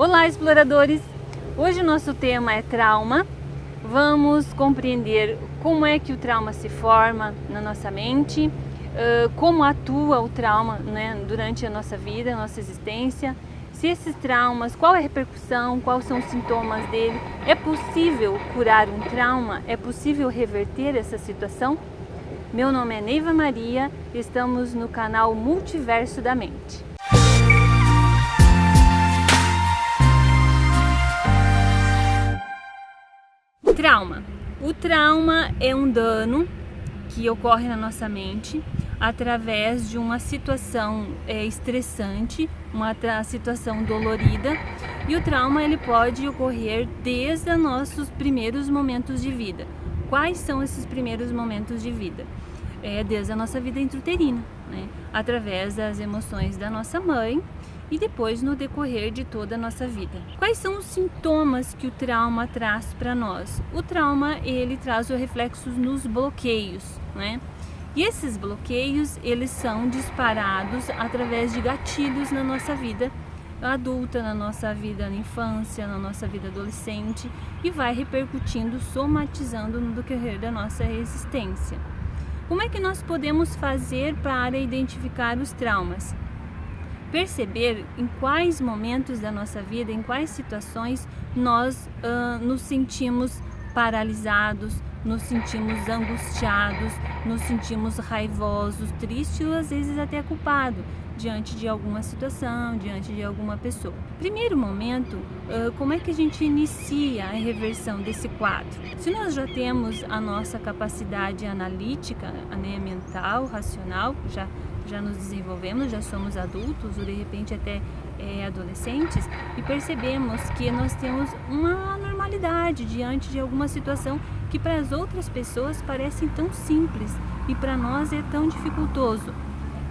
Olá, exploradores! Hoje o nosso tema é trauma. Vamos compreender como é que o trauma se forma na nossa mente, como atua o trauma, né, durante a nossa vida, a nossa existência, se esses traumas, qual é a repercussão, quais são os sintomas dele, é possível curar um trauma, é possível reverter essa situação? Meu nome é Neiva Maria, estamos no canal Multiverso da Mente. Trauma. O trauma é um dano que ocorre na nossa mente através de uma situação estressante, uma situação dolorida, e o trauma ele pode ocorrer desde os nossos primeiros momentos de vida. Quais são esses primeiros momentos de vida? Desde a nossa vida intrauterina, né? Através das emoções da nossa mãe e depois no decorrer de toda a nossa vida. Quais são os sintomas que o trauma traz para nós? O trauma ele traz os reflexos nos bloqueios, né? E esses bloqueios eles são disparados através de gatilhos na nossa vida adulta, na nossa vida na infância, na nossa vida adolescente, e vai repercutindo, somatizando no decorrer da nossa existência. Como é que nós podemos fazer para identificar os traumas? Perceber em quais momentos da nossa vida, em quais situações nós nos sentimos paralisados, nos sentimos angustiados, nos sentimos raivosos, tristes ou às vezes até culpados diante de alguma situação, diante de alguma pessoa. Primeiro momento, como é que a gente inicia a reversão desse quadro? Se nós já temos a nossa capacidade analítica, né, mental, racional, já nos desenvolvemos, já somos adultos ou de repente até adolescentes, e percebemos que nós temos uma normalidade diante de alguma situação que para as outras pessoas parece tão simples e para nós é tão dificultoso.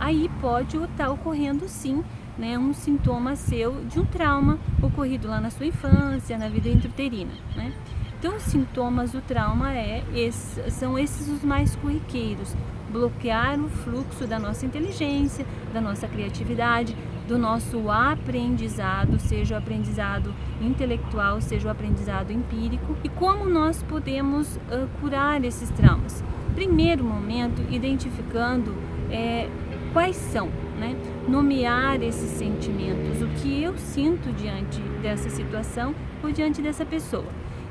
Aí pode estar ocorrendo sim, né, um sintoma seu de um trauma ocorrido lá na sua infância, na vida intrauterina, né? Então os sintomas do trauma são esses os mais corriqueiros: bloquear o fluxo da nossa inteligência, da nossa criatividade, do nosso aprendizado, seja o aprendizado intelectual, seja o aprendizado empírico. E como nós podemos curar esses traumas? Primeiro momento, identificando quais são, né? Nomear esses sentimentos, o que eu sinto diante dessa situação ou diante dessa pessoa,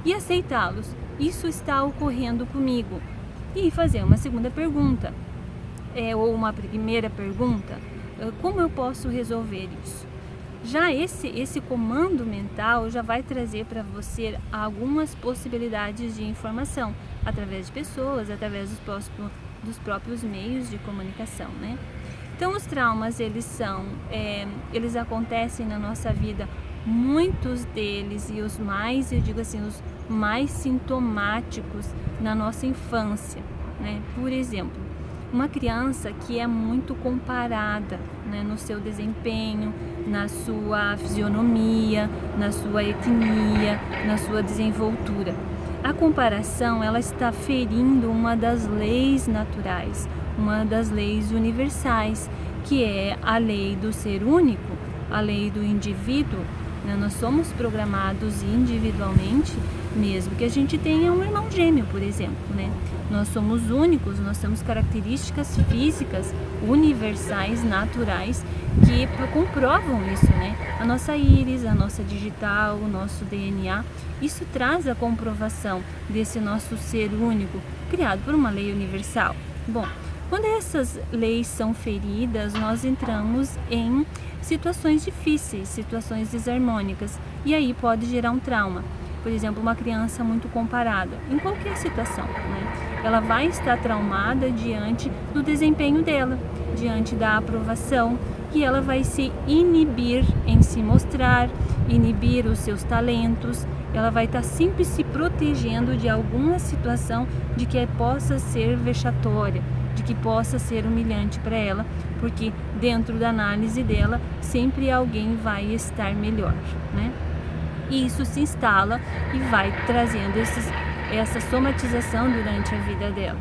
e aceitá-los. Isso está ocorrendo comigo. E fazer uma segunda pergunta, ou uma primeira pergunta: como eu posso resolver isso? Já esse comando mental já vai trazer para você algumas possibilidades de informação, através de pessoas, através dos próprios meios de comunicação, né? Então os traumas eles acontecem na nossa vida, muitos deles, e os mais, eu digo assim, os mais sintomáticos na nossa infância, né? Por exemplo, uma criança que é muito comparada, né, no seu desempenho, na sua fisionomia, na sua etnia, na sua desenvoltura. A comparação ela está ferindo uma das leis naturais, uma das leis universais, que é a lei do ser único, a lei do indivíduo. Nós somos programados individualmente, mesmo que a gente tenha um irmão gêmeo, por exemplo, né? Nós somos únicos, nós temos características físicas universais, naturais, que comprovam isso, né? A nossa íris, a nossa digital, o nosso DNA, isso traz a comprovação desse nosso ser único, criado por uma lei universal. Bom, quando essas leis são feridas, nós entramos em situações difíceis, situações desarmônicas, e aí pode gerar um trauma. Por exemplo, uma criança muito comparada, em qualquer situação, né? Ela vai estar traumada diante do desempenho dela, diante da aprovação, e ela vai se inibir em se mostrar, inibir os seus talentos. Ela vai estar sempre se protegendo de alguma situação de que possa ser vexatória, de que possa ser humilhante para ela, porque dentro da análise dela sempre alguém vai estar melhor, né? E isso se instala e vai trazendo essa somatização durante a vida dela.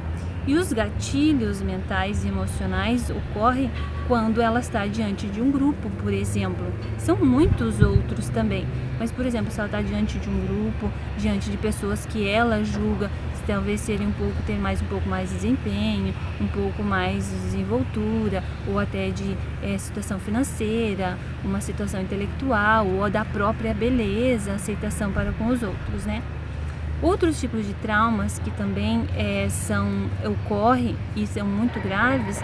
E os gatilhos mentais e emocionais ocorrem quando ela está diante de um grupo, por exemplo. São muitos outros também, mas, por exemplo, se ela está diante de um grupo, diante de pessoas que ela julga talvez ter um pouco mais de desempenho, um pouco mais de desenvoltura, ou até de situação financeira, uma situação intelectual, ou da própria beleza, aceitação para com os outros, né? Outros tipos de traumas que também ocorrem e são muito graves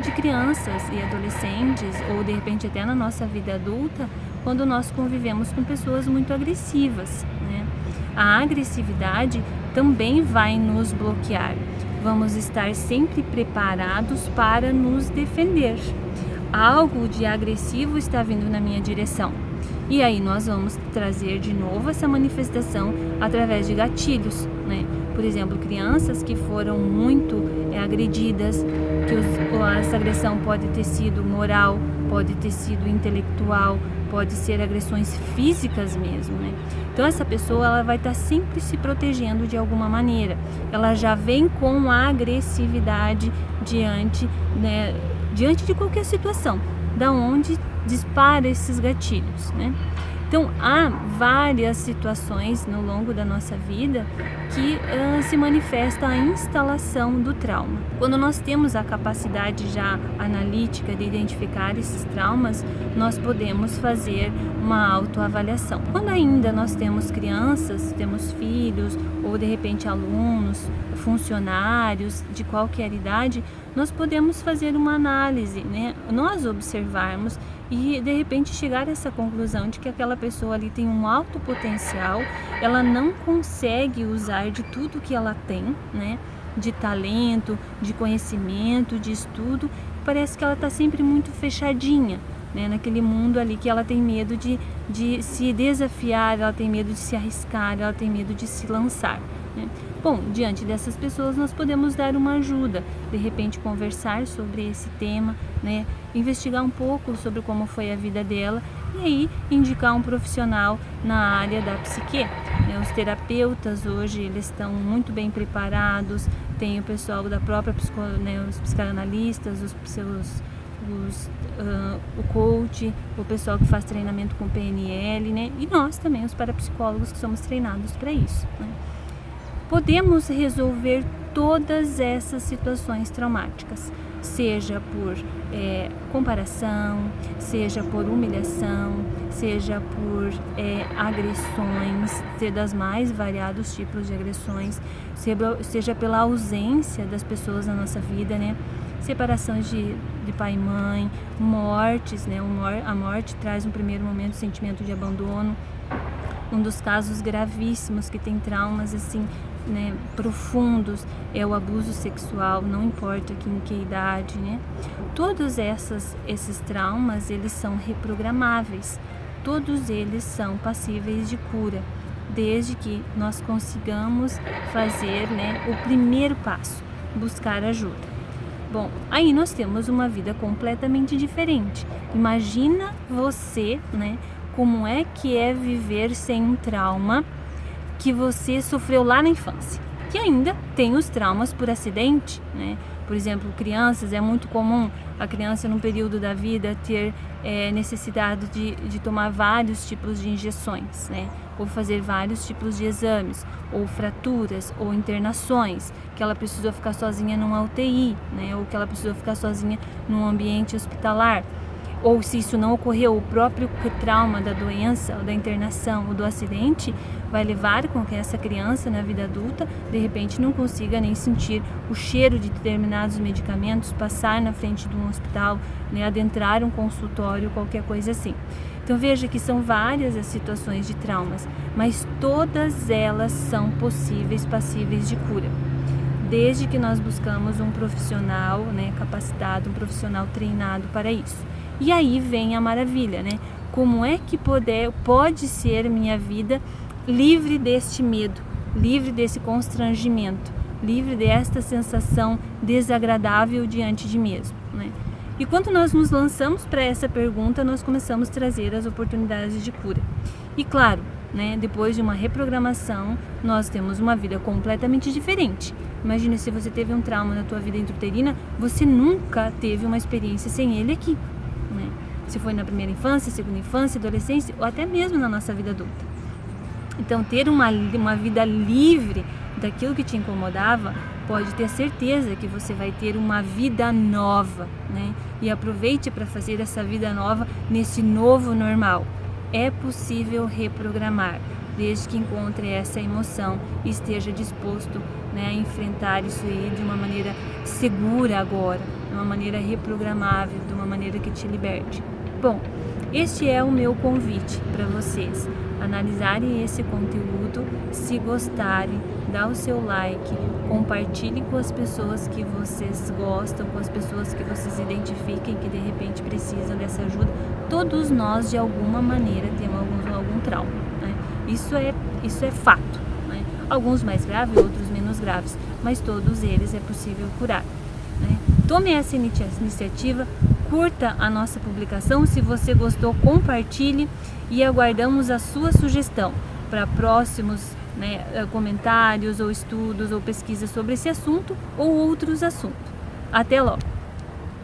de crianças e adolescentes, ou de repente até na nossa vida adulta, quando nós convivemos com pessoas muito agressivas, né? A agressividade também vai nos bloquear. Vamos estar sempre preparados para nos defender. Algo de agressivo está vindo na minha direção. E aí nós vamos trazer de novo essa manifestação através de gatilhos, né? Por exemplo, crianças que foram muito agredidas, essa agressão pode ter sido moral, pode ter sido intelectual, pode ser agressões físicas mesmo, né? Então essa pessoa ela vai estar sempre se protegendo de alguma maneira. Ela já vem com a agressividade diante de qualquer situação, da onde dispara esses gatilhos, né? Então há várias situações no longo da nossa vida que se manifesta a instalação do trauma. Quando nós temos a capacidade já analítica de identificar esses traumas, nós podemos fazer uma autoavaliação. Quando ainda nós temos crianças, temos filhos ou de repente alunos, funcionários de qualquer idade, nós podemos fazer uma análise, né? Nós observarmos e de repente chegar a essa conclusão de que aquela pessoa ali tem um alto potencial, ela não consegue usar de tudo que ela tem, né? De talento, de conhecimento, de estudo, parece que ela está sempre muito fechadinha, né? Naquele mundo ali que ela tem medo de se desafiar, ela tem medo de se arriscar, ela tem medo de se lançar, né? Bom, diante dessas pessoas nós podemos dar uma ajuda, de repente conversar sobre esse tema, né? Investigar um pouco sobre como foi a vida dela e aí indicar um profissional na área da psique, né? Os terapeutas hoje eles estão muito bem preparados, tem o pessoal da própria os psicanalistas, o coach, o pessoal que faz treinamento com PNL, né? E nós também, os parapsicólogos que somos treinados para isso, né? Podemos resolver todas essas situações traumáticas, seja por comparação, seja por humilhação, seja por agressões, seja das mais variados tipos de agressões, seja pela ausência das pessoas na nossa vida, né? Separações de pai e mãe, mortes, né? A morte traz um primeiro momento de sentimento de abandono. Um dos casos gravíssimos que tem traumas assim, né, profundos é o abuso sexual, não importa em que idade, né? Todos esses traumas, eles são reprogramáveis, todos eles são passíveis de cura, desde que nós consigamos fazer, né, o primeiro passo, buscar ajuda. Bom, aí nós temos uma vida completamente diferente. Imagina você, né, como é que é viver sem um trauma que você sofreu lá na infância. Que ainda tem os traumas por acidente, né? Por exemplo, crianças, é muito comum a criança num período da vida ter necessidade de tomar vários tipos de injeções, né? Ou fazer vários tipos de exames, ou fraturas, ou internações, que ela precisou ficar sozinha numa UTI, né? Ou que ela precisou ficar sozinha num ambiente hospitalar. Ou se isso não ocorreu, o próprio trauma da doença, ou da internação, ou do acidente, vai levar com que essa criança na vida adulta, de repente não consiga nem sentir o cheiro de determinados medicamentos, passar na frente de um hospital, né, adentrar um consultório, qualquer coisa assim. Então veja que são várias as situações de traumas, mas todas elas são possíveis, passíveis de cura. Desde que nós buscamos um profissional, né, capacitado, um profissional treinado para isso. E aí vem a maravilha, né? Como é que pode ser minha vida livre deste medo, livre desse constrangimento, livre desta sensação desagradável diante de mim mesmo, né? E quando nós nos lançamos para essa pergunta, nós começamos a trazer as oportunidades de cura. E claro, né, depois de uma reprogramação, nós temos uma vida completamente diferente. Imagina se você teve um trauma na tua vida intrauterina, você nunca teve uma experiência sem ele aqui, né? se foi na primeira infância, segunda infância, adolescência ou até mesmo na nossa vida adulta. Então, ter uma vida livre daquilo que te incomodava, pode ter certeza que você vai ter uma vida nova, né? E aproveite para fazer essa vida nova nesse novo normal. É possível reprogramar, desde que encontre essa emoção e esteja disposto, né, a enfrentar isso aí de uma maneira segura agora, de uma maneira reprogramável, de uma maneira que te liberte. Bom, este é o meu convite para vocês. Analisarem esse conteúdo, se gostarem, dá o seu like, compartilhe com as pessoas que vocês gostam, com as pessoas que vocês identifiquem que de repente precisam dessa ajuda. Todos nós de alguma maneira temos algum trauma, né? Isso é fato, né? Alguns mais graves, outros menos graves, mas todos eles é possível curar, né? Tome essa iniciativa, curta a nossa publicação, se você gostou, compartilhe e aguardamos a sua sugestão para próximos, né, comentários ou estudos ou pesquisas sobre esse assunto ou outros assuntos. Até logo!